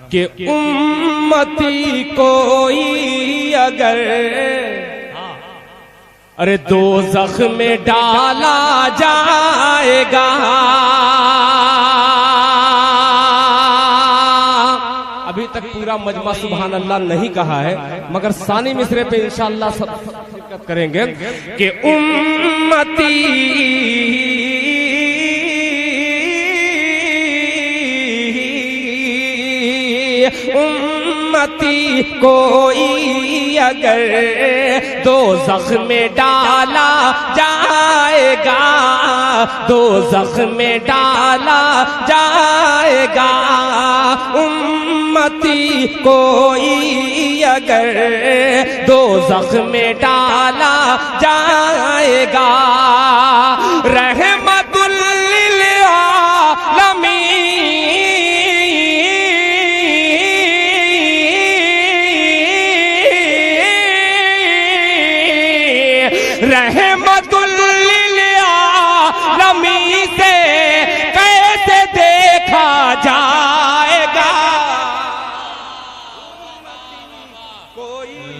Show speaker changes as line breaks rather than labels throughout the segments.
कि उम्मती कोई अगर अरे दोज़ख में डाला जाएगा, अभी तक पूरा मजमा सुभान अल्लाह नहीं कहा है, मगर सानी मिसरे पे इंशाअल्लाह सब शिरकत करेंगे कि उम्मती उम्मती कोई अगर दोज़ख में डाला जाएगा, दोज़ख में डाला जाएगा, उम्मती कोई अगर दोज़ख में डाला जाएगा, रहमतुल लिल आलमीन रहमतुल लिल आलमीन से कैसे देखा जाएगा,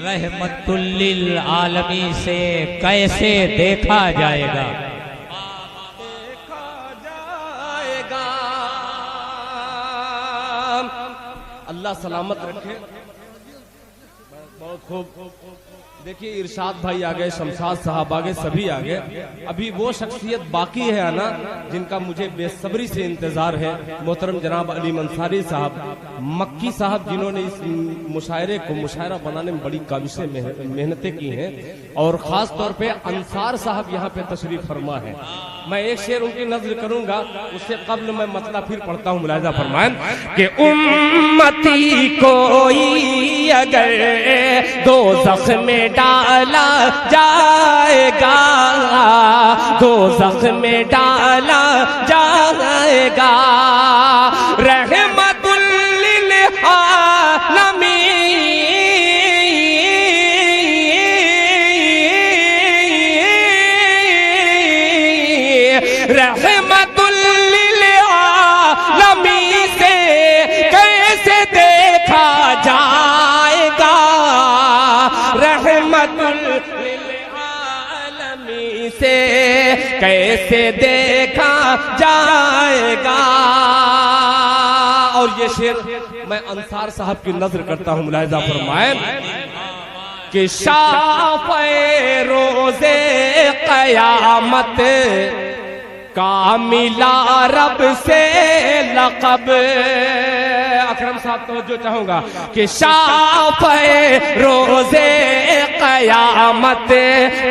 रहमतुल लिल आलमीन से कैसे देखा जाएगा,
अल्लाह सलामत रखे। बहुत खूब। देखिए इरशाद भाई आ गए, शमशाद साहब आ गए, सभी आ गए। अभी वो शख्सियत बाकी है आना जिनका मुझे बेसब्री से इंतजार है। मोहतरम जनाब अली मंसारी साहब मक्की साहब, जिन्होंने इस मुशायरे को मुशायरा बनाने में बड़ी काबिशें मेहनतें की हैं, और खास तौर पे अंसार साहब यहाँ पे तशरीफ फरमा है। मैं एक शेर उनकी नज़्र करूंगा, उससे कब्ल मैं मतला फिर पढ़ता हूँ, मुलाहिजा फरमाएं कि उम्मती कोई अगर दोज़ख में डाला जाएगा, दोज़ख में डाला जाएगा, रहमतुल लिल आलमीन रहमतुल लिल आलमीन से कैसे देखा जाएगा, रहमतुल लिल आलमीन से कैसे देखा जाएगा। और ये शेर मैं अंसार साहब की नजर करता हूं, मुलाहिजा फरमाएं कि शाफ़े रोज़े क़यामत का मिला रब से लक़ब। अकरम साहब तवज्जो चाहूंगा कि शाफ़े रोज़े क़यामत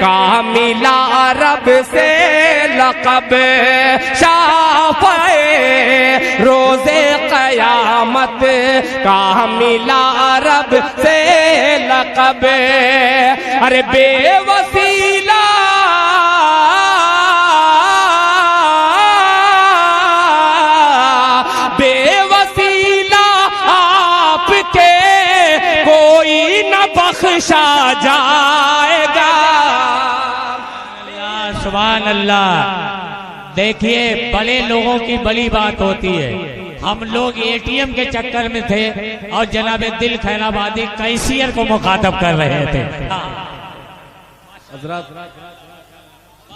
का मिला रब से लक़ब, शाफ़े रोज़े क़यामत का मिला रब से लक़ब। अरे बेवसीला बख्शा जाएगा।
सुभान अल्लाह। देखिए बड़े लोगों की बड़ी बात होती है। हम लोग एटीएम के चक्कर में थे और जनाब दिल खैराबादी कैशियर को मुखातब कर रहे थे।
हजरत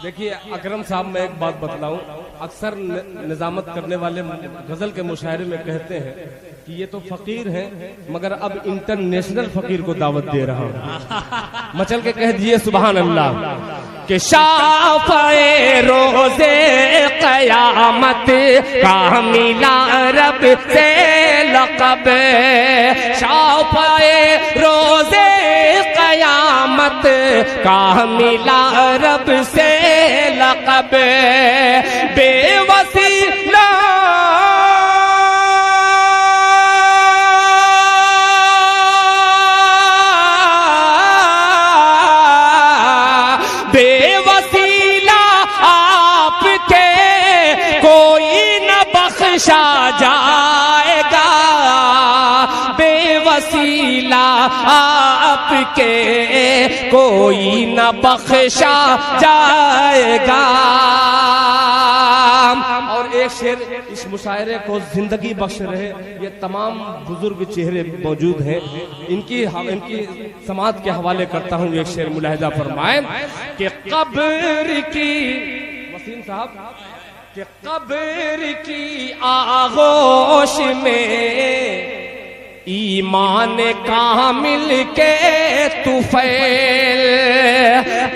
देखिए अकरम साहब, मैं एक बात बतलाऊं, अक्सर निजामत करने वाले गजल के मुशायरे में कहते हैं कि ये तो फकीर हैं, मगर अब इंटरनेशनल फकीर को दावत दे रहा हूं। मचल के कह दिए सुभान अल्लाह कि शाफ़े रोज़े क़यामत का मिला रब से लक़ब, शाफ़े रोज़े क़यामत का मिला रब से लक़ब। बेवसीला बेवसीला आपके कोई न बख्शा जाएगा, बेवसीला वसीला आपके कोई न बख्शा जाएगा। और एक शेर इस मुशायरे को जिंदगी बख्श रहे ये तमाम बुजुर्ग चेहरे मौजूद हैं, इनकी समाज के हवाले करता हूँ। एक शेर मुलाहिजा फरमाए कि कब्र की वसीम साहब कि कब्र की आगोश में ईमान कामिल के तुफैल,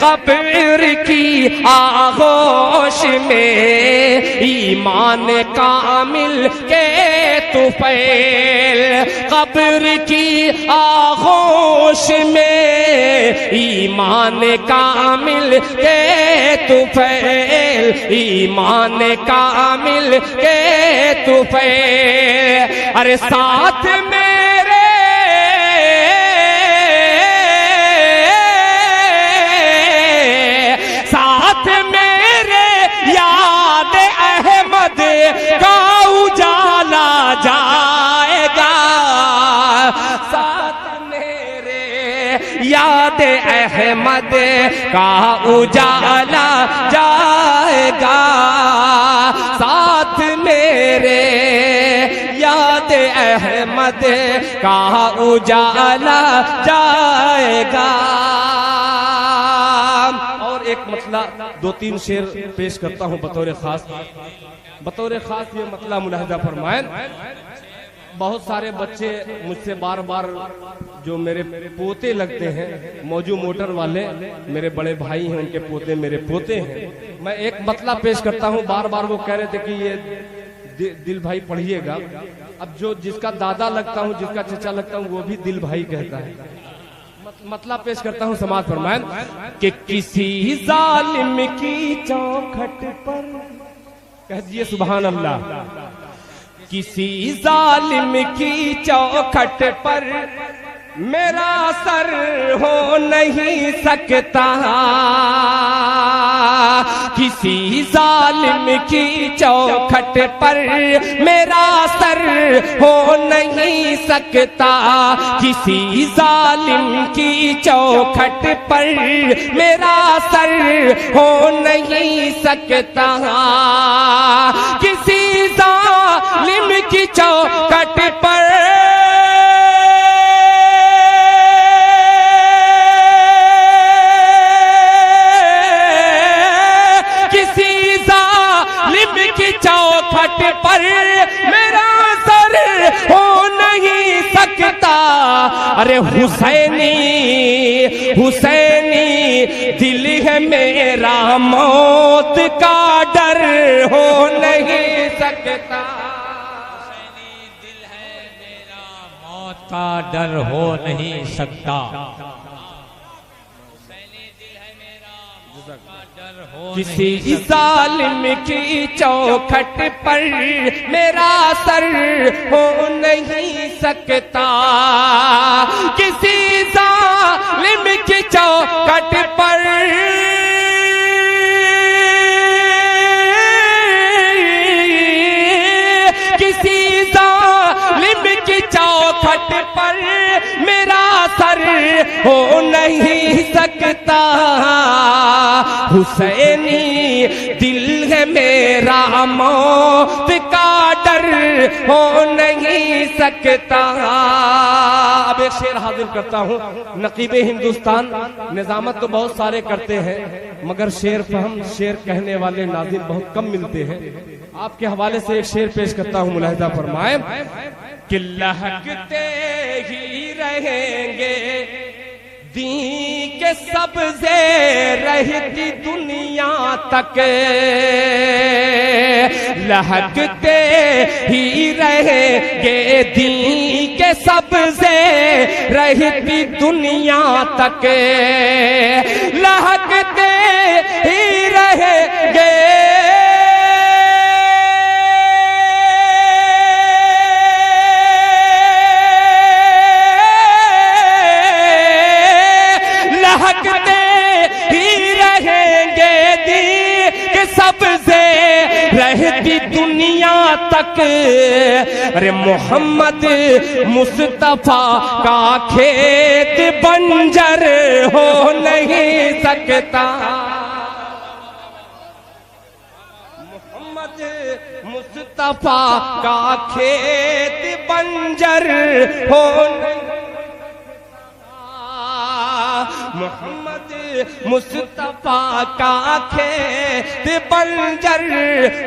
कब्र की आगोश में ईमान कामिल के तुफैल, कब्र की आगोश में ईमान कामिल के तुफैल, ईमान कामिल के तुफैल। अरे साथ में का उजाला जाएगा, साथ मेरे याद अहमद का उजाला जाएगा, साथ मेरे याद अहमद का उजाला जाएगा। और एक मतला दो तीन शेर पेश करता हूँ बतौर खास ये मतला मुलाहिजा फरमाएं। बहुत सारे बच्चे मुझसे बार बार जो मेरे पोते लगते हैं, मौजू मोटर वाले मेरे बड़े भाई हैं, उनके पोते मेरे पोते हैं। मैं एक मतला पेश करता हूँ, बार बार वो कह रहे थे कि ये दिल भाई पढ़िएगा। अब जो जिसका दादा लगता हूँ, जिसका चचा लगता हूँ, वो भी दिल भाई कहता है। मतलब पेश करता हूँ समाज फरमाएं कि किसी जालिम की चौखट पर, कह दिए सुभान अल्लाह, किसी जालिम की चौखट पर मेरा सर हो नहीं सकता, किसी जालिम की चौखट पर मेरा सर हो नहीं सकता, किसी जालिम की चौखट पर मेरा सर हो नहीं सकता, किसी जालिम की चौखट पर चौखट पर मेरा सर हो नहीं सकता। अरे हुसैनी हुसैनी दिल है मेरा, मौत का डर हो नहीं सकता,
हुसैनी दिल है मेरा, मौत का डर हो नहीं सकता,
किसी जालिम की चौखट पर मेरा सर हो नहीं सकता, किसी जालिम की चौखट पर किसी जालिम की चौखट पर मेरा सर हो नहीं सकता, हुसैनी दिल है मेरा, मौत का डर हो नहीं सकता। अब एक शेर हाजिर करता हूँ। नकीबे हिंदुस्तान निजामत तो बहुत सारे करते हैं, मगर शेर फहम शेर कहने वाले नाज़िम बहुत कम मिलते हैं। आपके हवाले से एक शेर पेश करता हूँ, मुलाहिजा फरमाएं कि लहकते ही रहेंगे दी के सब्ज़े रहती दुनिया तक, लहकते ही रहेंगे दी के सब्ज़े रहती दुनिया तक, लहकते ही रहेंगे सबसे रहती दुनिया तक, अरे मोहम्मद मुस्तफा का खेत बंजर हो नहीं सकता। मोहम्मद मुस्तफा का खेत बंजर हो नहीं, मोहम्मद मुस्तफा का खेत बंजर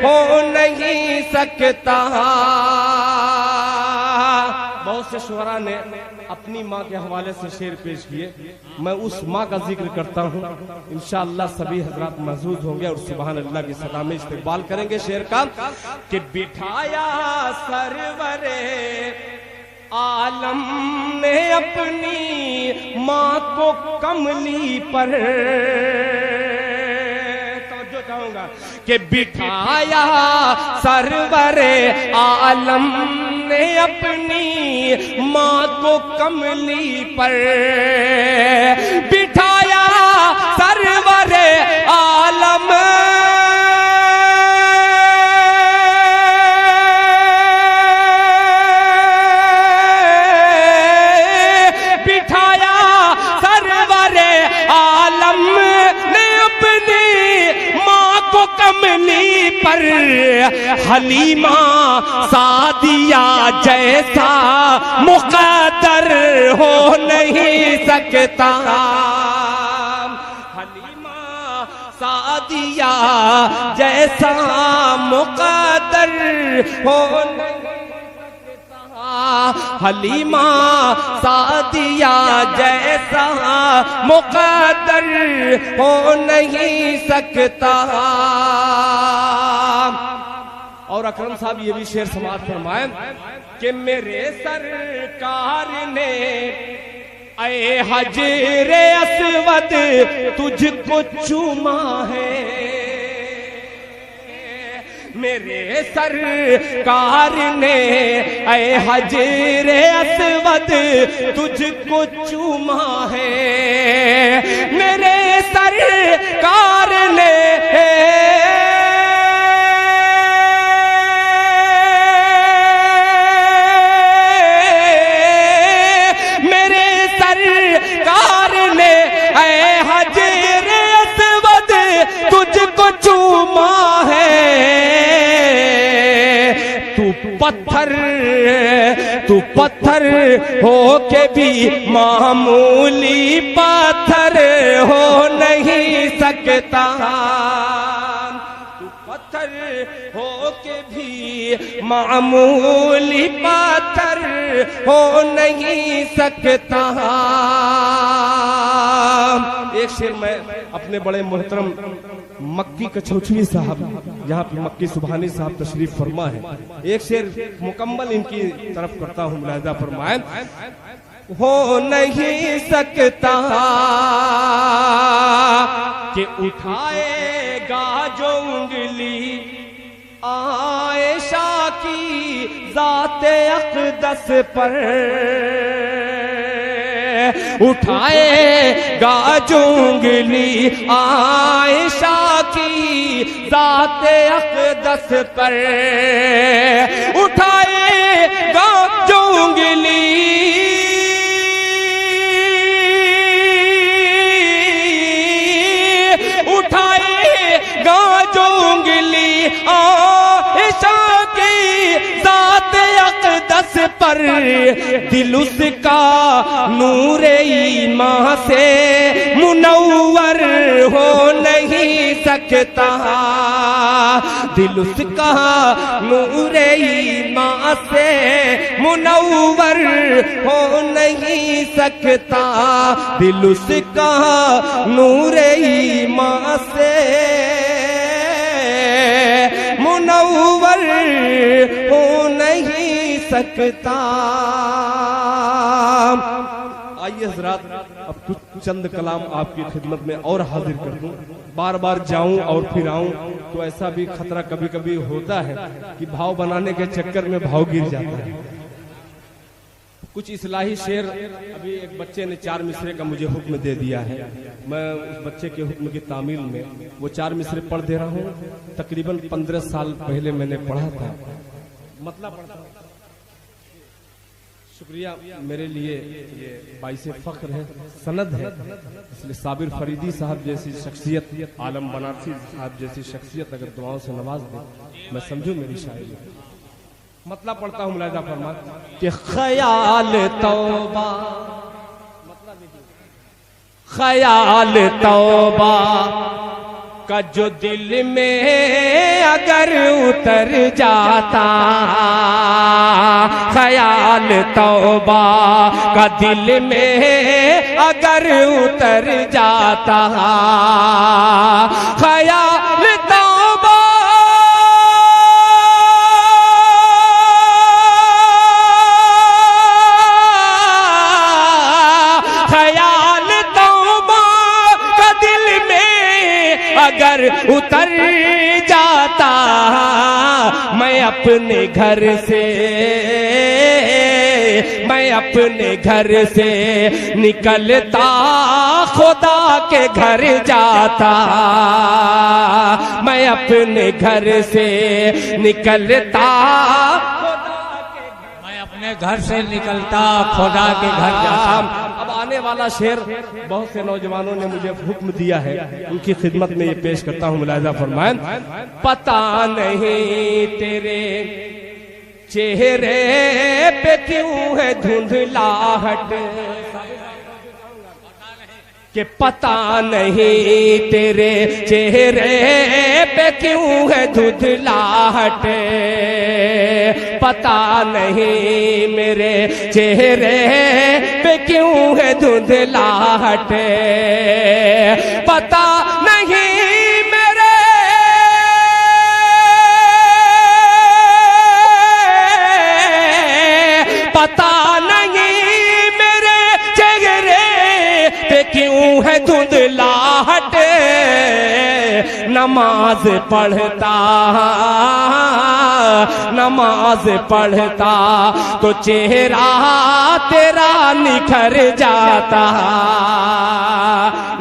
हो नहीं सकता। बहुत से शुअरा ने अपनी माँ के हवाले से शेर पेश किए, मैं उस माँ का जिक्र करता हूँ। इंशाअल्लाह सभी हजरात मौजूद होंगे और सुभान अल्लाह की सदा में इस्तेकबाल करेंगे शेर का कि बिठाया सरवरे आलम ने अपनी माँ को कमली पर, तो जो चाहूंगा कि बिठाया सरवरे आलम ने अपनी माँ को कमली पर, बिठाया सरवरे आलम कमली पर, हलीमा सादिया जैसा मुकद्दर हो नहीं सकता। हलीमा सादिया जैसा मुकद्दर हो नहीं सकता। हलीमा सादिया जैसा मुकद्दर हो नहीं सकता। और अकरम साहब ये भी शेर समाज फरमाए कि मेरे सरकार ने ऐ हजरे अस्वद तुझको चूमा है, मेरे सरकार ने ऐ हजरे अस्वद तुझको चूमा है, मेरे सरकार ने चूमा है। तू पत्थर हो के भी मामूली पत्थर हो नहीं सकता। तू पत्थर हो के भी मामूली पत्थर हो नहीं सकता। एक शेर मैं अपने बड़े मोहतरम मक्की कछौछवी साहब, यहाँ पे मक्की सुभानी साहब तशरीफ फरमा है, एक शेर मुकम्मल इनकी तरफ करता हूँ, मुलाहिजा फरमाए। हो नहीं सकता कि उठाएगा जो उंगली आयशा की जाते अक़दस पर, उठाएगा जो उंगली आयशा की जाते अक़दस पर, उठाएगा जो उंगली उठाएगा जो उंगली आयशा की जाते अक़दस पर, दिल उसका नूरे ईमान से मुनव्वर हो नहीं सकता। दिल उसका नूरे ईमान से मुनव्वर हो नहीं सकता। दिल उसका नूरे ईमान से मुनव्वर हो नहीं सकता। आइए हज़रात, अब कुछ चंद कलाम आपकी खिदमत में और हाजिर कर दूं। बार बार जाऊं और फिर आऊं तो ऐसा भी खतरा कभी कभी होता है कि भाव बनाने के चक्कर में भाव गिर जाता है। कुछ इस्लाही शेर, अभी एक बच्चे ने 4 मिसरे का मुझे हुक्म दे दिया है, मैं उस बच्चे के हुक्म की तामील में वो 4 मिसरे पढ़ दे रहा हूँ। तकरीबन 15 साल पहले मैंने पढ़ा था, मतलब पढ़ता हूँ। शुक्रिया, मेरे लिए ये बाइसे फख्र है, सनद है, इसलिए साबिर फरीदी साहब जैसी शख्सियत, आलम बनारसी साहब जैसी शख्सियत अगर दुआओं से नवाज दे, मैं समझूं मेरी शायरी। मतलब पढ़ता हूँ, मुलाहिजा फरमा कि ख्याल तौबा, ख्याल तौबा का जो दिल में अगर उतर जाता, ख्याल तौबा का दिल में अगर उतर जाता, ख्याल तौबा अगर उतर जाता, मैं अपने घर से, मैं अपने घर से निकलता खुदा के घर जाता, मैं अपने घर से निकलता,
मैं अपने घर से निकलता खुदा के घर जाता।
अब आने वाला शेर बहुत से नौजवानों ने मुझे हुक्म दिया है, उनकी खिदमत में ये पेश करता हूँ, मुलाहिजा फरमाएं। पता नहीं तेरे चेहरे पे क्यों है धुंधलाहट, कि पता नहीं तेरे चेहरे पे क्यों है धुंधलाहट, पता नहीं मेरे चेहरे पे क्यों है धुंधलाहट, पता नहीं मेरे पता नहीं मेरे चेहरे पे क्यों है धुंधलाहट, नमाज पढ़ता, नमाज पढ़ता तो चेहरा तेरा निखर जाता,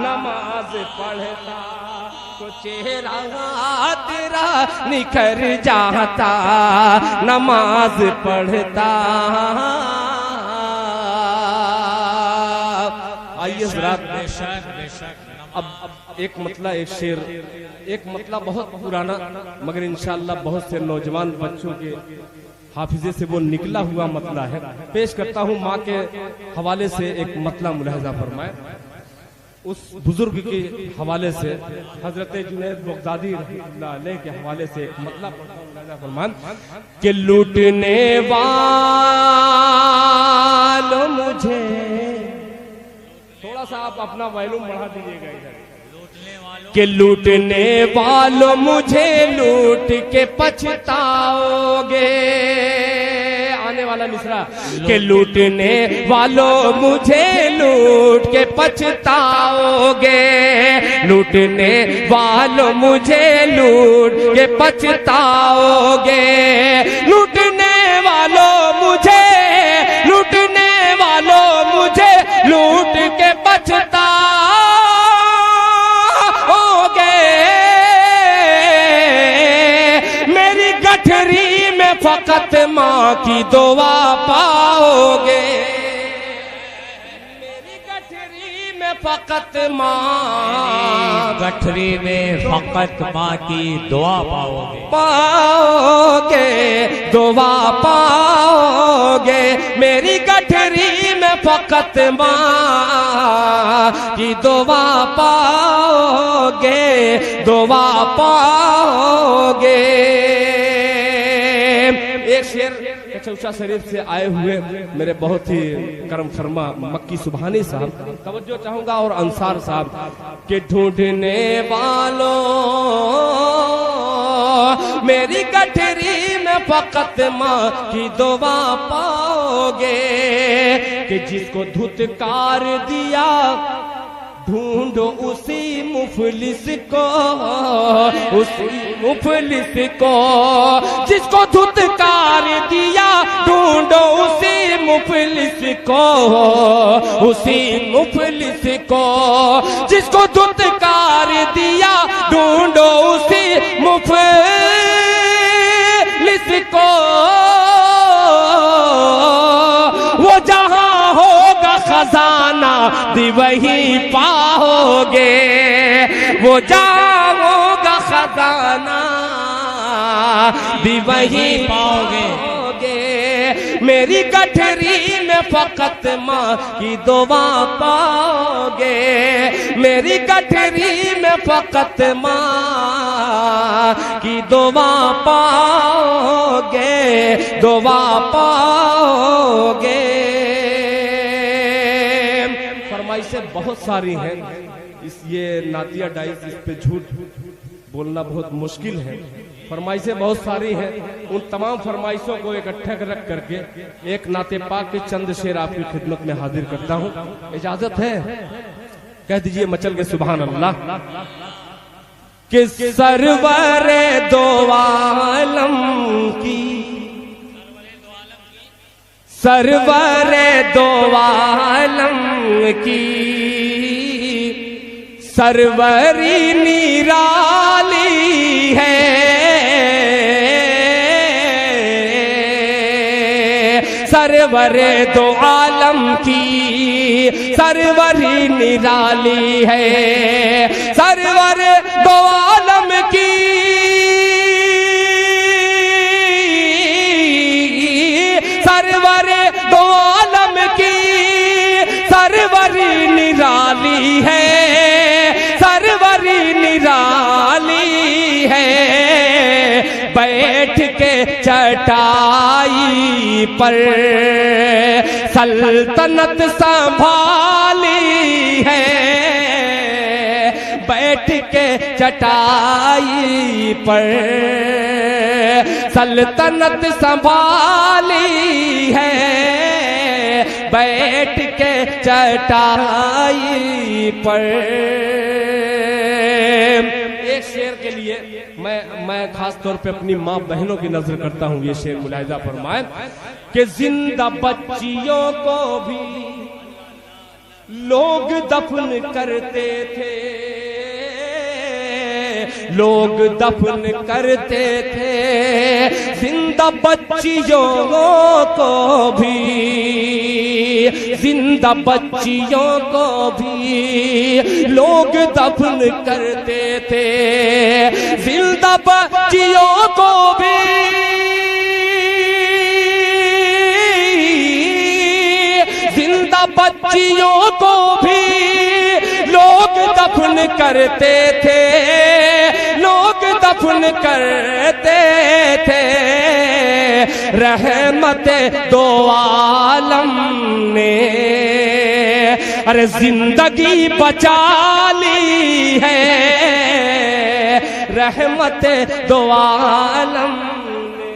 नमाज पढ़ता तो चेहरा तेरा निखर जाता, नमाज पढ़ता। आइए जरा अब एक मतला, एक शेर, एक मतला बहुत पुराना मगर इंशाअल्लाह बहुत से नौजवान बच्चों के हाफिजे से वो निकला हुआ मतला है, पेश करता हूँ। माँ के हवाले से एक मतला मुलाहिजा फरमाए, उस बुजुर्ग के हवाले से, हजरत जुनैद बगदादी रहमतुल्लाह अलैह के हवाले से एक मतला मुलाहिजा फरमाए कि लूटने वालों मुझे, थोड़ा सा आप अपना वॉल्यूम बढ़ा दीजिएगा इधर, कि लूटने वालों मुझे लूट के पछताओगे, आने वाला मिसरा, कि लूटने वालों मुझे लूट के पछताओगे, लूटने वालों मुझे लूट के पछताओगे, लूटने वालों मुझे, लूटने वालों मुझे लूट के पछताओगे, मेरी गठरी में फकत माँ की दुआ पाओगे, मेरी गठरी में फकत माँ,
गठरी में फकत माँ की दुआ पाओगे,
पाओगे दुआ पाओगे, मेरी गठरी में फकत माँ की दुआ पाओगे, दुआ पाओगे। एक शेर चौसा शरीफ से आए हुए मेरे बहुत ही करम फरमा मक्की सुबहानी साहब, तवज्जो चाहूंगा, और अंसार साहब के ढूंढने वालों मेरी गठरी में फकत माँ की दुआ पाओगे, कि जिसको धुतकार दिया ढूंढो उसी मुफलिस को, उसी मुफलिस को, जिसको धुतकार दिया ढूंढो उसी मुफलिस को, उसी मुफलिस को, जिसको धुतकार दिया ढूंढो उसी मुफलिस को, भी वही पाओगे, वो जाओगा खजाना भी वही पाओगे। मेरी गठरी में फकत माँ की दुआ पाओगे, मेरी गठरी में फकत माँ की दुआ पाओगे, दुआ पाओगे। फरमाइशें बहुत सारी हैं, ये नातिया डाइस, इस पे झूठ बोलना बहुत मुश्किल है। फरमाइशें बहुत सारी हैं, उन तमाम फरमाइशों को इकट्ठे रख करके एक नाते पाक के चंद शेर आपकी खिदमत में हाजिर करता हूँ। इजाजत है? कह दीजिए मचल के सुभान अल्लाह। कि सरवरे दो आलम की, सरवरे दो आलम की सरवरी निराली है, सरवरे दो आलम की सरवरी निराली है, सरवर दो आलम की सरवर दो आलम की सरवरी निराली है, सरवरी निराली है। बैठ के चटाई पर सल्तनत संभाली है, बैठ के चटाई पर सल्तनत संभाली है, बैठ के चटाई पर। एक शेर के लिए मैं खास तौर पे अपनी माँ बहनों की नजर करता हूँ। ये शेर मुलाहिजा फरमाए कि जिंदा बच्चियों को भी लोग दफन करते थे, लोग दफन करते थे, जिंदा बच्चियों को भी, जिंदा बच्चियों को भी लोग दफन करते थे, जिंदा बच्चियों को भी जिंदा बच्चियों को भी लोग दफन करते थे, लोग दफन करते थे। रहमत दो आलम ने अरे जिंदगी बचा ली है, रहमत दो आलम ने।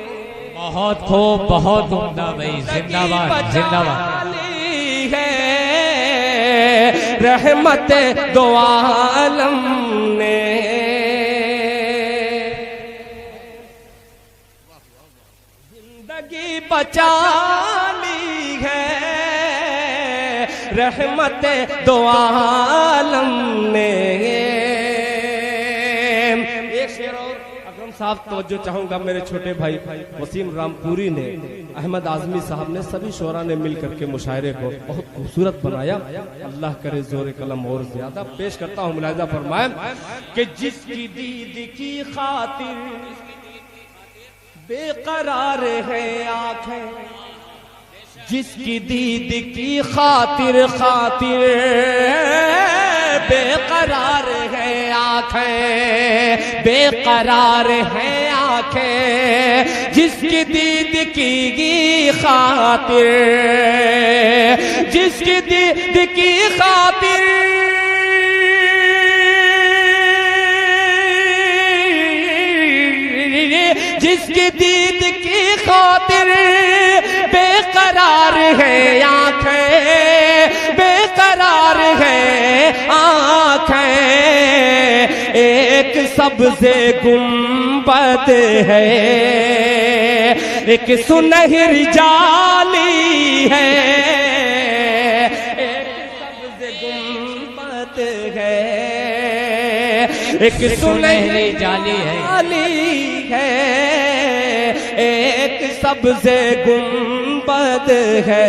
बहुत खूब, बहुत उम्दा भाई, जिंदाबाद जिंदाबाद।
रहमत दो आलम ने। जिंदगी बचा ली है, रहमत दो आलम ने। एक शेर और अकरम साहब तवज्जो चाहूंगा। मेरे छोटे भाई वसीम रामपुरी ने, अहमद आजमी साहब ने, सभी शोरा ने मिल करके मुशायरे को बहुत खूबसूरत बनाया। अल्लाह करे जोर कलम और ज्यादा। पेश करता हूँ, मुलाहिजा फरमाए कि जिसकी दीद की खातिर बेकरार है आंखें, जिसकी दीद की खातिर खातिर बेकरार है आंखें, बेकरार है आंखें, जिसकी दीद की खातिर, जिसकी दीद की खातिर, जिसकी दीद की खातिर बेकरार है आंखें, बेकरार है आंखें। एक सबसे गुंबद है, एक सुनहरी जाली है, एक सबसे गुंबद है, एक सुनहरी जाली है, एक सबसे गुंबद है,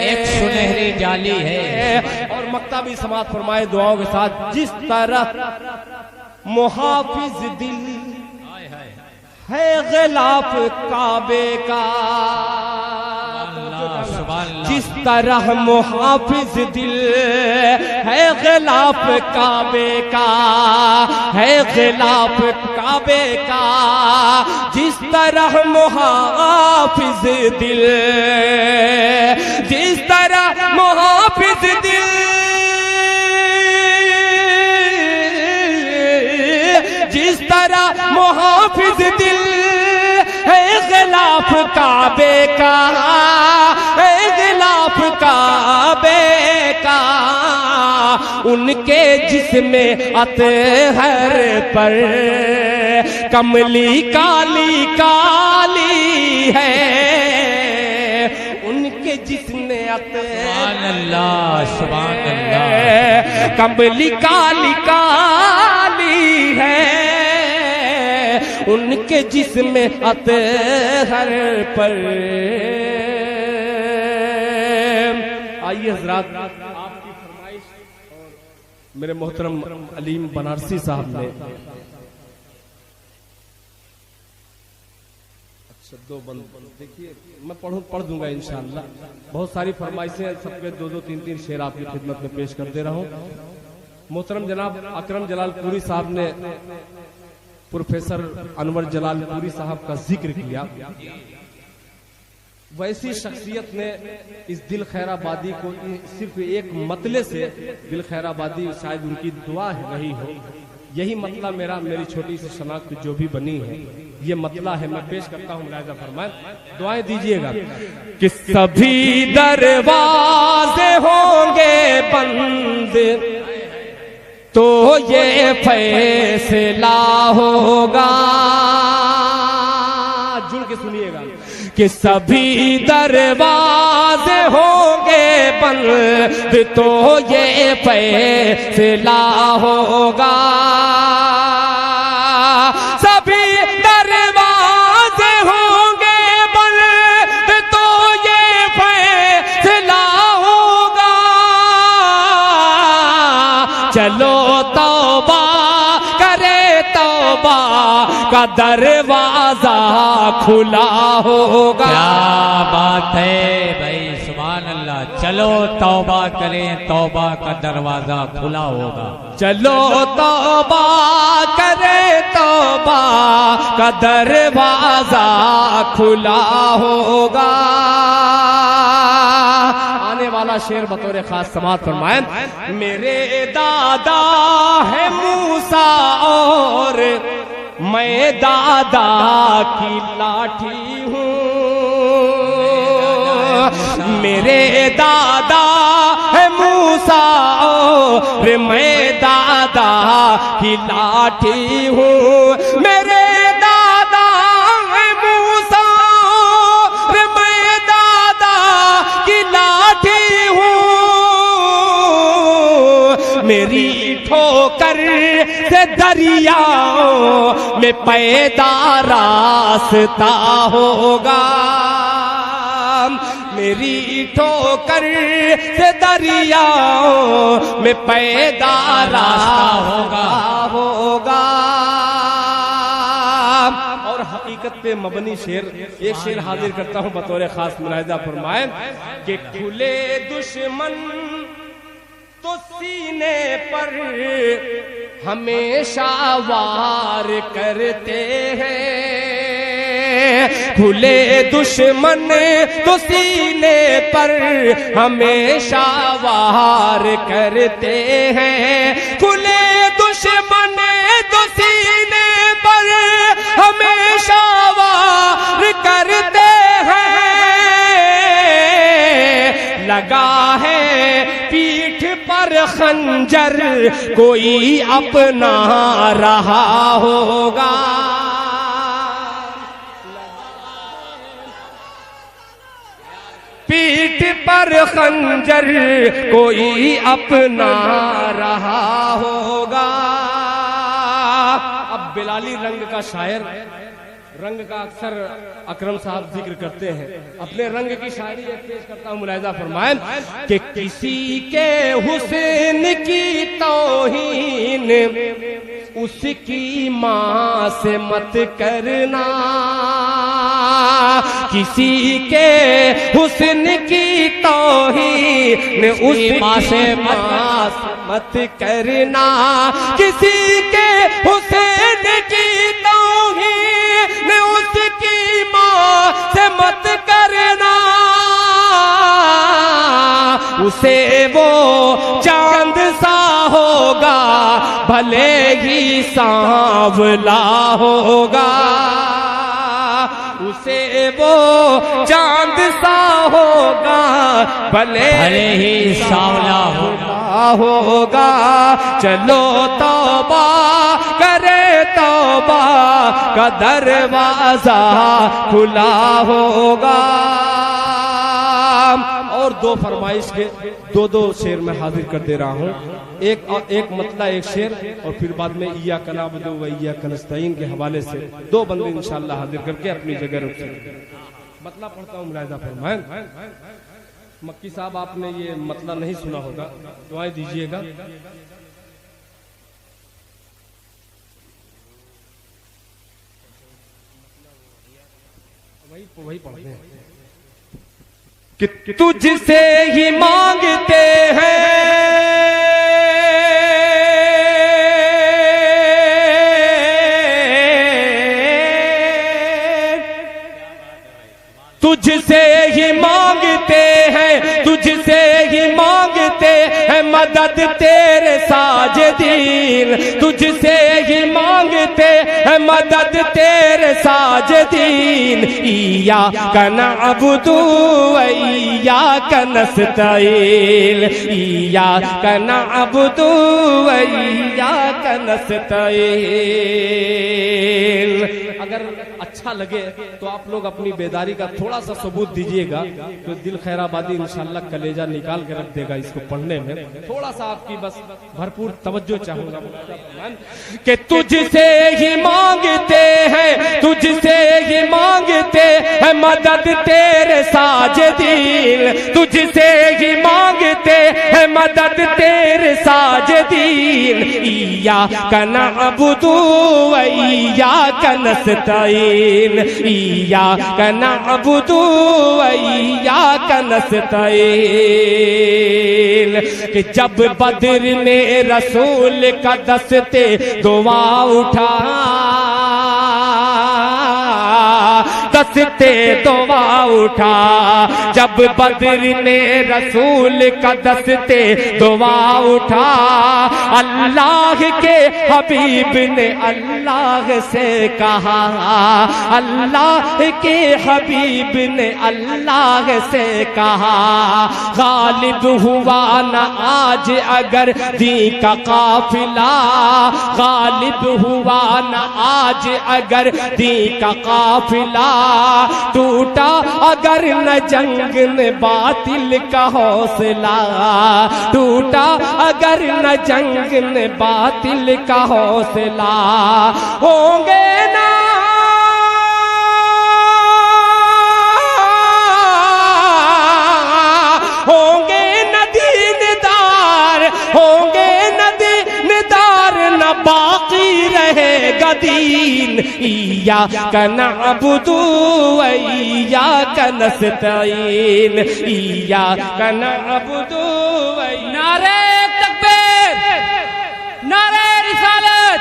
एक सुनहरी जाली है।
और मक्ता भी समाप्त फरमाए दुआओं के साथ, जिस तरह मुहाफिज दिल है गिलाफ काबे का, जिस तरह मुहाफिज दिल है गिलाफ काबे का, है गिलाफ काबे का, जिस तरह मुहाफिज दिल, जिस तरह मुहाफिज दिल, जिस तरह मुहाफिज दिल है गिलाफ काबे का, है गिलाफ काबे का, उनके जिस्म अतहर पर कमली काली काली है, उनके जिस्म अतहर
सुभान अल्लाह
कमली काली काली है, उनके जिस्म अतहर पर। आइए हजरात, आपकी फरमाइश और मेरे मोहतरम अलीम बनारसी साहब ने दो बंद देखिए, मैं पढ़ दूंगा इंशाअल्लाह। बहुत सारी फरमाइशें, सबके दो दो तीन तीन शेर आपकी खिदमत में पेश कर दे रहा हूँ। मोहतरम जनाब अकरम जलालपुरी साहब ने प्रोफेसर अनवर जलालपुरी साहब का जिक्र किया। वैसी शख्सियत ने इस दिल खैराबादी को सिर्फ एक मतले से, दिल खैराबादी शायद उनकी दुआ रही हो, यही मतला मेरी छोटी सी शनाख्त जो भी बनी है, ये मतला है। मैं पेश करता हूँ, मुलाहिजा फरमाएं, दुआएं दीजिएगा कि सभी दरवाजे होंगे बंद तो ये फैसला होगा, जुड़ के सुनिएगा, कि सभी दरवाजे होंगे बंद तो ये फैसला होगा, सभी दरवाजे होंगे बंद तो ये फैसला होगा, चलो तौबा करे, तौबा का दरवाजा खुला होगा।
क्या बात है भाई, सुभान अल्लाह। चलो तौबा करें, तौबा का दरवाजा खुला होगा।
चलो तौबा करे, तौबा का दरवाजा खुला होगा। आने वाला शेर बतौर खास समाअत फरमाएं, मेरे दादा है मूसा और मैं दादा की लाठी हूँ, मेरे दादा है मूसा और मैं दादा की लाठी हूँ, मेरे दादा है मूसा और मैं दादा की लाठी हूँ, मेरी ठोकर से दरियाओं में पैदा रास्ता होगा, मेरी ठोकर से दरियाओं में पैदा रास्ता होगा। और हकीकत पे मबनी शेर, एक शेर हाजिर करता हूँ बतौर खास, मुलाहिजा फरमाएं कि खुले दुश्मन तो सीने पर हमेशा वार करते हैं, खुले दुश्मन तो सीने पर हमेशा वार करते हैं, खुले दुश्मन तो सीने पर हमेशा वार करते हैं, लगा है पीठ पर खंजर कोई अपना रहा होगा, पीठ पर खंजर कोई अपना रहा होगा। अब बिलाली रंग का शायर रंग का अक्सर अकरम साहब जिक्र करते हैं। अपने रंग की शायरी एक पेश करता हूँ, मुलाहिजा फरमाएं कि किसी के हुस्न की तौहीन उसकी माँ से मत करना, किसी के हुस्न की तौहीन उसकी माँ से मत करना, किसी के हुस्न की तौहीन उसकी माँ से मत करना, उसे वो चांद सा होगा भले ही सांवला होगा, उसे वो चांद सा होगा भले
ही सांवला
होगा। चलो तौबा करे, तौबा का दरवाजा खुला होगा। और दो फरमाइश के दो शेर में हाजिर कर दे रहा हूँ, एक मतला एक शेर, और फिर बाद में इय्याका नअबुदु व इय्याका नस्तईन के हवाले से दो बंदे इंशाअल्लाह हाजिर करके अपनी जगह रुक सकते। मतला पढ़ता हूँ, मुलाहिजा फरमाएं। मक्की साहब आपने ये मतला नहीं सुना होगा, दुआएं दीजिएगा। वही पढ़ते हैं कि तुझसे ही मांगते हैं, तुझसे ही मांगते हैं, तुझसे ही मांगते हैं मदद तेरे साजिदीन, तुझसे ही मांगते हैं मदद तेरे साजिदीन। इय्याका नअबुदु व इय्याका नस्तईन, इय्याका नअबुदु व इय्याका नस्तईन। अगर अच्छा लगे तो आप लोग अपनी बेदारी का थोड़ा सा सबूत दीजिएगा, तो दिल खैराबादी इंशाल्लाह कलेजा निकाल के रख देगा इसको पढ़ने में। थोड़ा सा आपकी बस भरपूर तवज्जो चाहूंगा कि तुझसे ही मांगते हैं, तुझसे ही मांगते हैं मदद तेरे साजिदीन, तुझसे ही मांगते हैं मदद तेरे साजिदीन। इय्याका नअबुदु व इय्याका नस्तईन, इय्याका नअबुदु व इय्याका नस्तईन। कि जब बद्र में रसूल का दस्ते दुआ उठा, दस्ते दुआ उठा, जब बद्र में रसूल का दस्ते दुआ उठा, अल्लाह के हबीब ने अल्लाह से कहा, अल्लाह के हबीब ने अल्लाह से कहा, गालिब हुआ न आज अगर दीन का काफिला, गालिब हुआ न आज अगर दीन का काफिला, टूटा अगर न जंग में बातिल का हौसला, टूटा अगर न जंग में बातिल का हौसला, होंगे ना होंगे न दीनदार, होंगे न दीनदार, न बाकी रहेगा दीन। इय्याका नअबुदु व इय्याका नस्तईन, इय्याका नअबुदु व
नारे तकबीर, नारे रिसालत,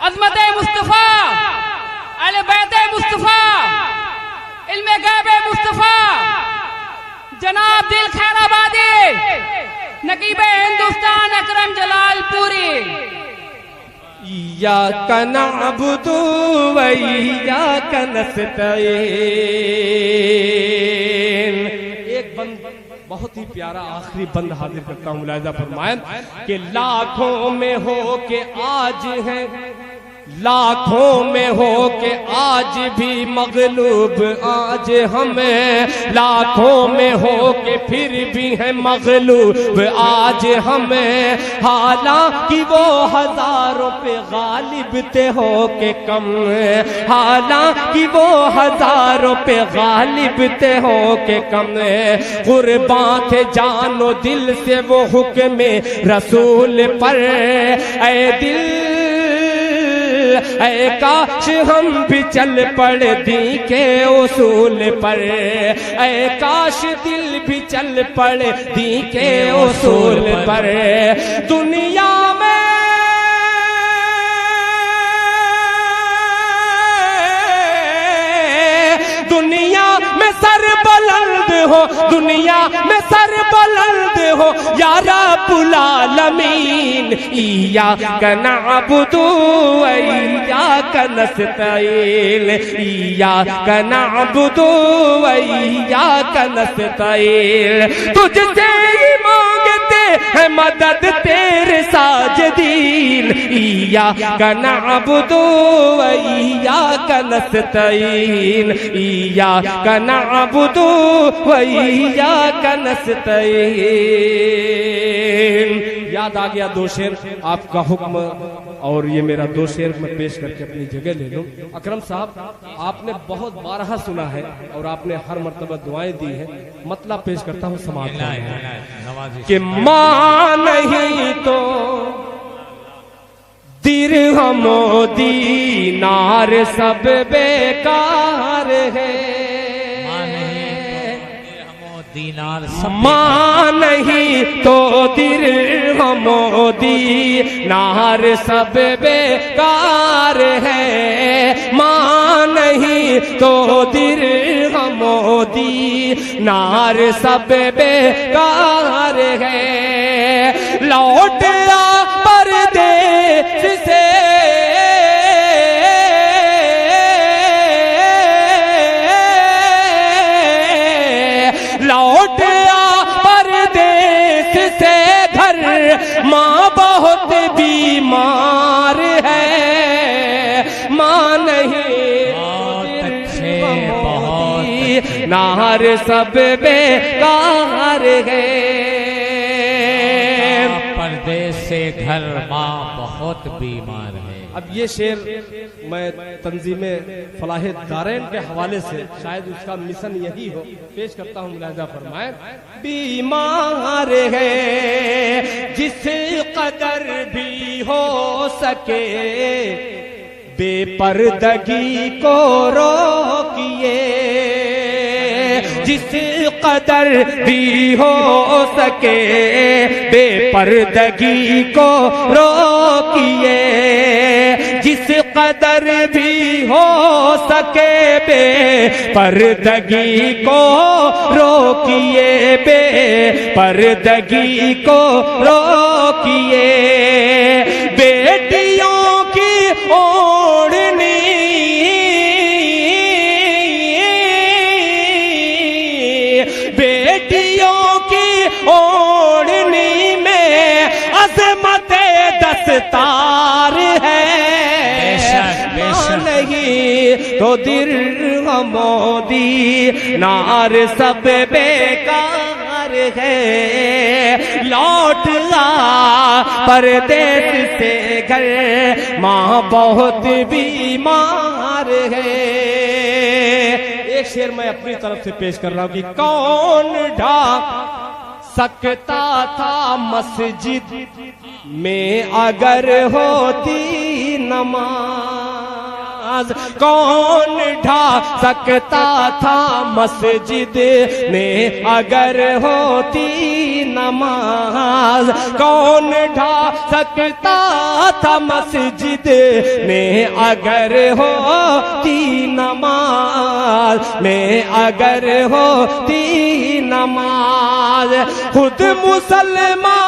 अज़मत मुस्तफा, अहले बैत मुस्तफा, इल्मे गैब मुस्तफा, जनाब दिल खैराबादी, नकीब हिंदुस्तान अकरम जलालपुरी।
इय्याका नअबुदु व इय्याका नस्तईन। एक बंद बहुत ही प्यारा आखिरी बंद हाजिर करता हूँ, मुलाहिजा फरमाएं कि लाखों में हो के आज है, लाखों में हो के आज भी मगलूब आज हमें, लाखों में हो के फिर भी है मगलूब आज हमें। हालांकि वो हजारों पे गालिब थे हो के कम, हालांकि वो हजारों पे गालिब थे हो के कम। कुर्बान थे जानो दिल से वो हुक्म रसूल पर। ऐ दिल ऐ काश हम भी चल पड़े दी के उसूल पर। ऐ काश दिल भी चल पड़े दी के उसूल पर। दुनिया में सर बुलंद हो, दुनिया में सर बुलंद हो या रब्बुल आलमीन। इय्याका नअबुदु व इय्याका नस्तईन, इय्याका नअबुदु व इय्याका नस्तईन। तुझसे ही मांगते हैं मदद तेरे साजिदीन। इय्याका नअबुदु व इय्याका नस्तईन, इय्याका नअबुदु व इय्याका नस्तईन। याद आ गया दो शेर, आपका हुक्म और ये मेरा दो शेर मैं पेश करके अपनी जगह ले लूं। अकरम साहब, आपने बहुत बारहा सुना है और आपने हर मर्तबा दुआएं दी है। मतलब पेश करता हूँ समाज कि माँ नहीं तो दिरहम दीनार सब बेकार है।
दीनार
माँ नहीं तो दिरहम दीनार सब बेकार है। माँ नहीं तो दिरहम दीनार सब बेकार है। लौट आ परदेस से लौट आ परदेस से घर, माँ बहुत बीमार है। माँ नहीं नार सब बेकार है।
परदेस से घर, माँ बहुत बीमार है।
अब ये शेर मैं तंजीमे फलाहे दारैन के हवाले से, शायद उसका मिशन यही हो, पेश करता हूँ। मुलाहिजा फरमाए। बीमार है जिस कदर भी हो सके, बेपर्दगी को रोकिए। जिस कदर भी हो सके बेपर्दगी को रोकिए। जिस कदर भी हो सके बेपर्दगी को रोकिए, बेपर्दगी को रोकिए। बेटियों की ओढ़नी ओढ़नी में अज़मत दस्तार है। नहीं तो दिरहम दीनार सब बेकार है। लौट आ परदेस से घर, माँ बहुत बीमार है। एक शेर मैं अपनी तरफ से पेश कर रहा हूँ कि कौन ढा सकता था मस्जिद में अगर होती नमाज। कौन ढा सकता था मस्जिद में अगर होती नमाज। कौन ढा सकता था मस्जिद में अगर होती नमाज, में अगर होती नमाज। खुद मुसलमान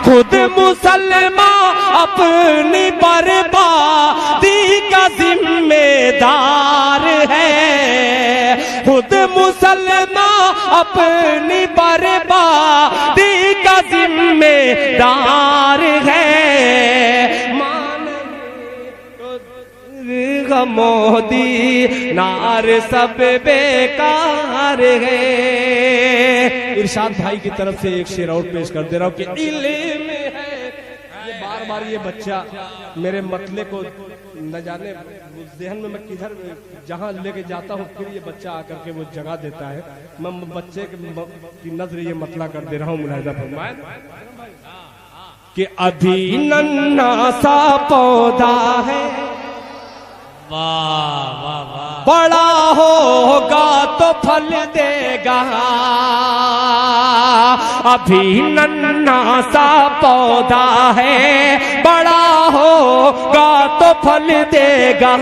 खुद मुसलमान अपनी बर्बादी का जिम्मेदार है। खुद मुसलमान मुसलमान अपनी बर्बादी का जिम्मेदार है। मोदी नार सब बेकार है। इरशाद भाई की तरफ से एक शेर और पेश कर दे रहा हूं कि इल्म है। ये बार बार ये बच्चा मेरे मतले को न जाने जहन में मैं किधर जहां लेके जाता हूं फिर ये बच्चा आकर के वो जगह देता है। मैं बच्चे की नजर ये मतला कर दे रहा हूं। मुलाहिजा फरमाए कि अभी नन्हा सा पौधा है,
वाह वाह वाह,
बड़ा होगा तो फल देगा। अभी नन्हा सा पौधा है, बड़ा होगा तो फल देगा।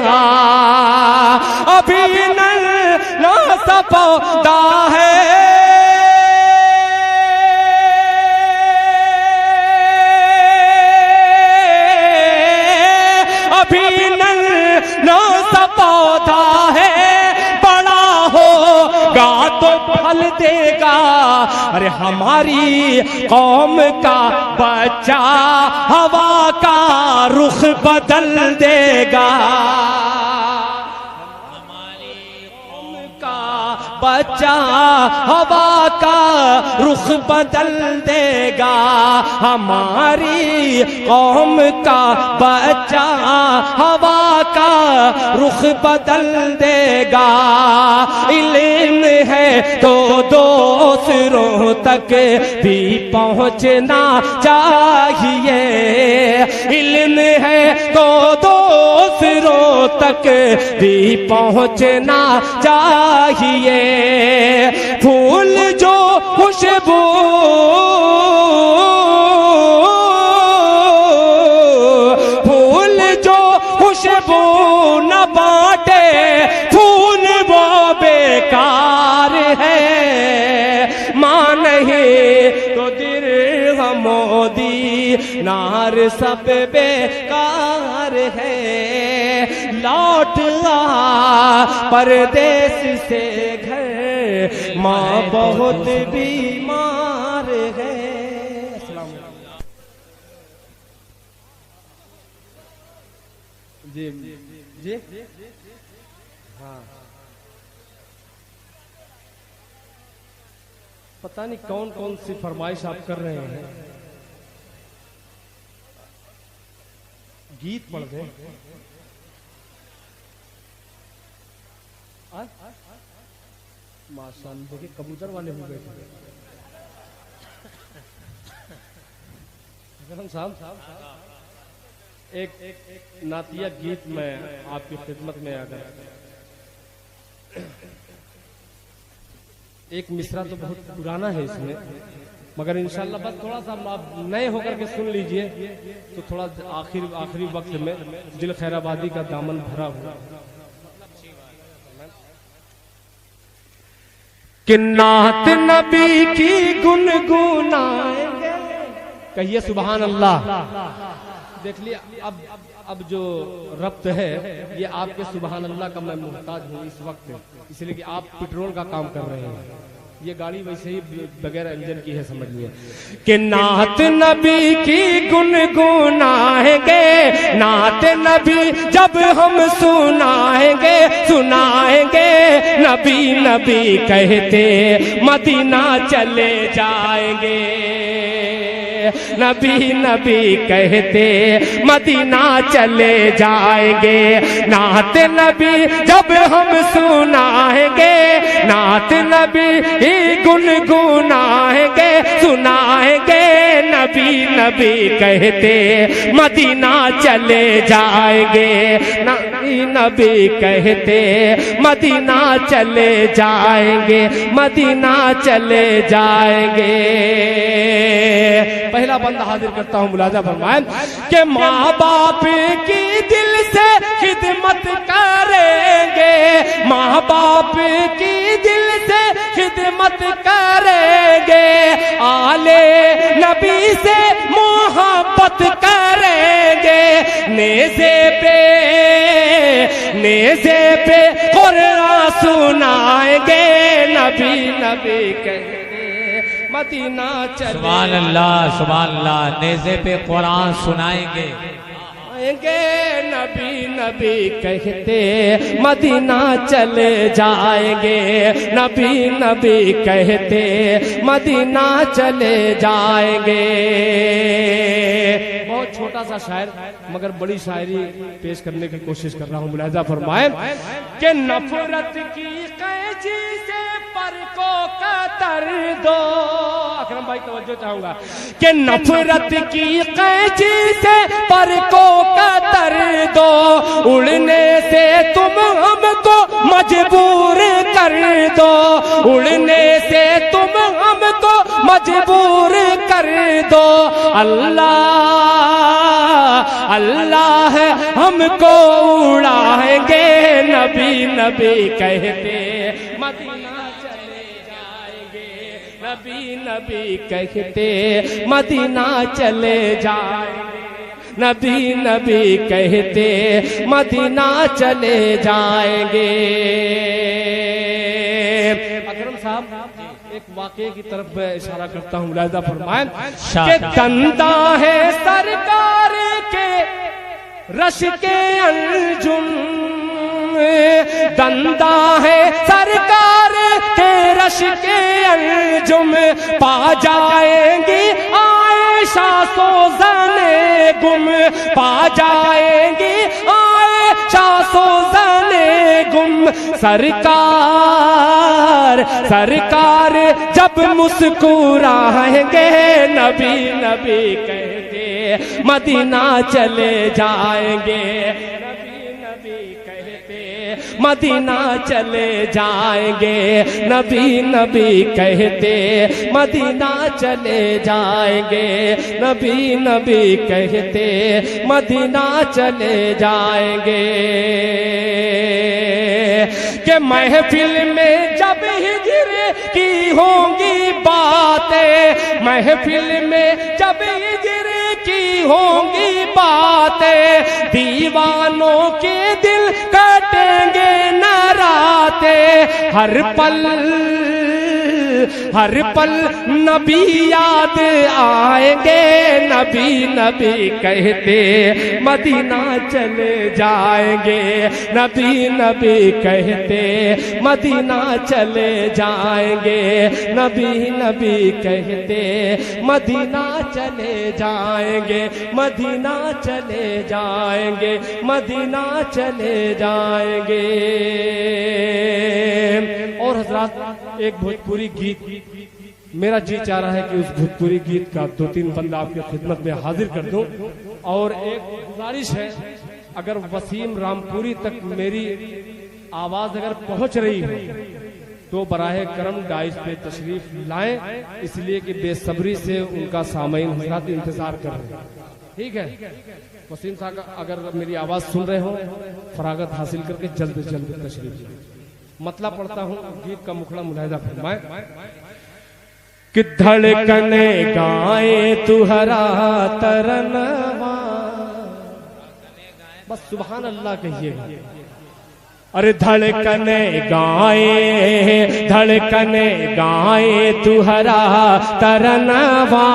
अभी नन्हा सा पौधा है, अभी नन्हा सा पौधा है, बड़ा होगा तो फल देगा। अरे हमारी कौम का बच्चा हवा का रुख बदल देगा। बच्चा हवा का रुख बदल देगा। हमारी कौम का बच्चा हवा का रुख बदल देगा। इल्म है तो दूसरों तक भी पहुंचना चाहिए। इल्म है तो दूसरों तक भी पहुंचना चाहिए। फूल जो खुशबू फूल जो खुशबू न बांटे, फूल वो बेकार है। मां नहीं तो दिर्ह मोदी नार सब बेकार है। लौट आ परदेश से घर, माँ बहुत बीमार है। जी जी हाँ, पता नहीं कौन कौन सी फरमाइश आप कर रहे हैं। गीत पढ़ दें। माशाअल्लाह, देखिए कबूतर वाले भी बैठे साहब। एक नातिया गीत में आपकी खिदमत में आकर, एक मिसरा तो बहुत पुराना है इसमें, मगर इंशाल्लाह बस थोड़ा सा आप नए होकर के सुन लीजिए तो थोड़ा आखिरी वक्त में दिल खैराबादी का दामन भरा हुआ। कि नात नबी की गुनगुनाएंगे, कहिए सुभान अल्लाह। देख लिया, अब जो रब्त है ये आपके सुभान अल्लाह का मैं मुहताज हूँ इस वक्त, इसलिए कि आप पेट्रोल का काम कर रहे हैं। ये गाड़ी वैसे ही बगैर इंजन की है, समझ लिया। कि नात नबी की गुनगुनाएंगे, नात नबी जब हम सुनाएंगे नबी नबी कहते मदीना चले जाएंगे। नबी नबी कहते मदीना चले जाएंगे। नात नबी जब हम सुनाएंगे, नात नबी गुनगुनाएंगे, सुनाएंगे नबी नबी कहते मदीना चले जाएंगे। नबी नबी कहते मदीना चले जाएंगे, मदीना चले जाएंगे। पहला बंदा हाजिर करता हूं, मुलाजा फरमाएं कि माँ बाप की दिल से खिदमत करेंगे, माँ बाप की दिल से खिदमत करेंगे, आले नबी से मोहब्बत करेंगे, नेज़े पे कुरान सुनाएंगे, नबी नबी कहते मदीना चले
सुभान अल्लाह, सुभान अल्लाह। नेज़े पे कुरान सुनाएंगे,
नबी नबी कहते मदीना चले जाएंगे, नबी नबी कहते मदीना चले जाएंगे। बहुत छोटा सा शायर मगर बड़ी शायरी पेश करने की कोशिश कर रहा हूँ। मुलाहिजा फरमाए कि नफरत की कैची से पर को कतर दो। अकरम भाई तवज्जो चाहूंगा कि नफरत की कैची से पर को कतर दो, उड़ने से तुम हमको मजबूर कर दो, उड़ने से तुम हमको मजबूर कर दो। अल्लाह अल्लाह हमको उड़ाएंगे, नबी नबी कहते मदीना चले जाएंगे, नबी नबी कहते मदीना चले जाएंगे, नबी नबी कहते मदीना चले जाएंगे। अकरम साहब एक वाक़े की तरफ मैं इशारा करता हूँ। मुलाहिजा फरमाएं कि दंदा है सरकार के रश के अंजुम, दंदा है सरकार के रश के अंजुम, पा जाएंगी आयशा सोज़ने गुम, पा जाएंगी आयशा सोज़ने गुम। सरकार सरकार जब मुस्कुराएंगे, नबी नबी कहते मदीना चले जाएंगे, नबी नबी कहते मदीना चले जाएंगे, नबी नबी कहते मदीना चले जाएंगे, नबी नबी कहते मदीना चले जाएंगे। कि महफिल में जब हिजर की होंगी बातें, महफिल में जब हिजर की होंगी बातें, दीवानों के दिल कटेंगे न रातें। हर पल नबी याद आएंगे, नबी नबी कहते मदीना चले जाएंगे, नबी नबी कहते मदीना चले जाएंगे, नबी नबी कहते मदीना चले जाएंगे, मदीना चले जाएंगे, मदीना चले जाएंगे। और हजरात एक भोजपुरी गीत मेरा जी चाह रहा है कि उस भोजपुरी गीत का 2-3 बंदा आपकी खिदमत में हाजिर कर दूं। और एक गुजारिश है, अगर वसीम रामपुरी तक मेरी आवाज अगर पहुंच रही है तो बराहे करम डाइस पे तशरीफ लाएं, इसलिए कि बेसब्री से उनका सामईन हजरात इंतजार कर रहे हैं। ठीक है, वसीम साहब अगर मेरी आवाज सुन रहे हो फरागत हासिल करके जल्द से जल्द तशरीफ लाएं। मतलब पढ़ता हूँ गीत का मुखड़ा। मुलाहिजा फरमाए कि धड़कने गाए तुहरा तरनवा, बस सुभान अल्लाह कहिएगा। अरे धड़कने गाए तुहरा तरनवा,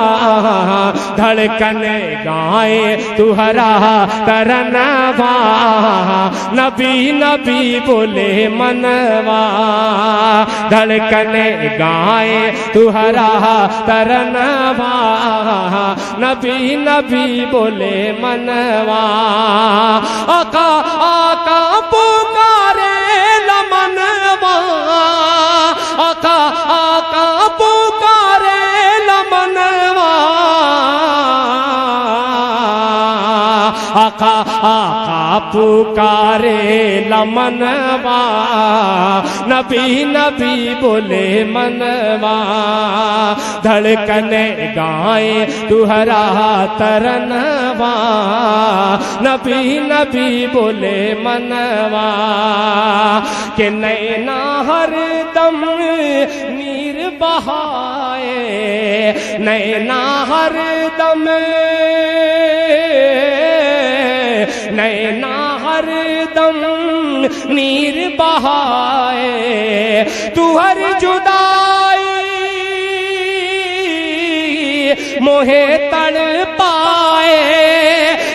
धड़कने गाए तुहरा तरनवा, नबी नबी बोले मनवा, धड़कने गाए तुहरा तरनवा, नबी नबी बोले मनवा। आका आका पुकारे लमनवा, आका आका पुकारे लमनवा, आका आका पुकारे लमनवा, नबी नबी बोले मनवा, धड़कने गाए तुहरा तरनवा, नबी नबी बोले मनवा। के नैना हर दम नीर बहाए, नैना हर दम, नैना हर दम नीर बहाए, तू हर जुदाई मोहे तड़ पाए,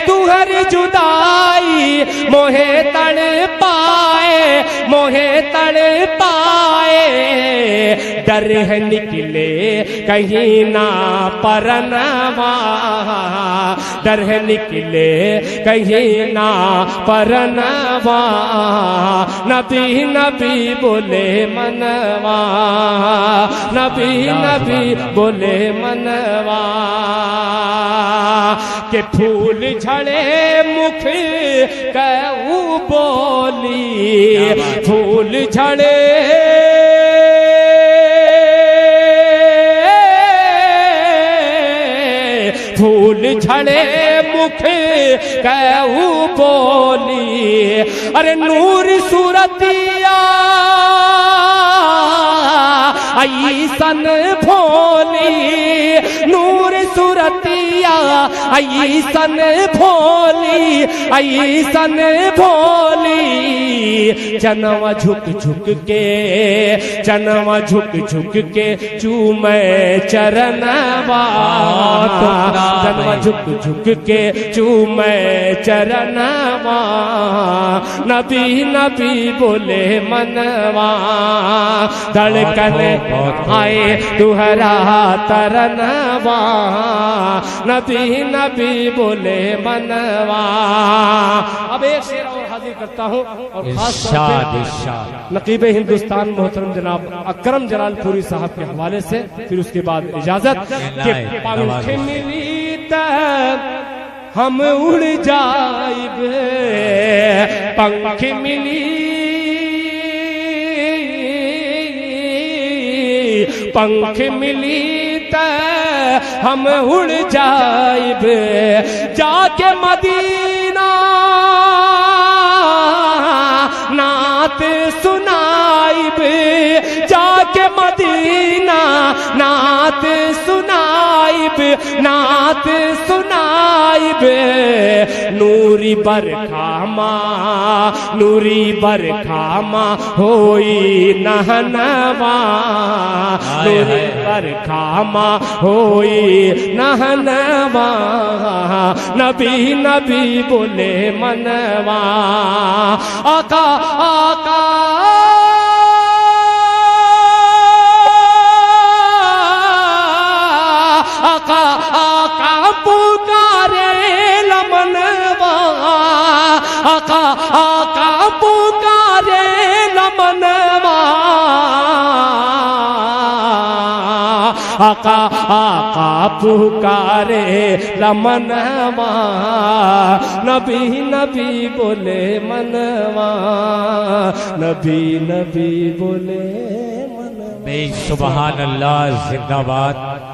तू हर जुदाई मोहे तड़ पाए, मोहे तड़ पाए। डर है निकले कहीं ना परनवा, डर है निकले कहीं ना परनवा, नबी नबी बोले मनवा, नबी नबी बोले मनवा। के फूल झड़े मुख कहू बोली, फूल झड़े फूल झड़े मुख कहू बोली, अरे नूर सूरतिया ऐसन भोली, नूर सूरतिया ऐसन भोली, ऐसन भोली। जनवा झुक झुक के, जनवा झुक झुक के चूमे चरणवा, जनवा झुक झुक के चूमे चरणवा, नबी नबी बोले मनवा। धड़कन आए तुहरा तरनवा, नबी नबी बोले मनवा। अब एक शेर और हाजिर करता हूँ, और खास तौर पे नकीब हिंदुस्तान मोहतरम जनाब अकरम जलालपुरी साहब के हवाले से, फिर उसके बाद इजाजत के पंख मिली तब हम उड़ जाइबे, पंख मिली पंख मिली त हम उड़ जाइब, जाके मदीना नात सुनाइब, जाके मदीना नात सुनाइब, नात सुनाइब। नूरी बरखामा, नूरी बरखामा होई नहनवा, नूरी बरखामा होई नहनवा, नबी नबी बोले मनवा। आका आका आका आका पुकारे लमनवा, आका आका पुकारे लमनवा, आका आका पुकारे लमनवा, नबी नबी बोले मनवा, नबी नबी बोले मनवा।
सुभान अल्लाह, जिंदाबाद।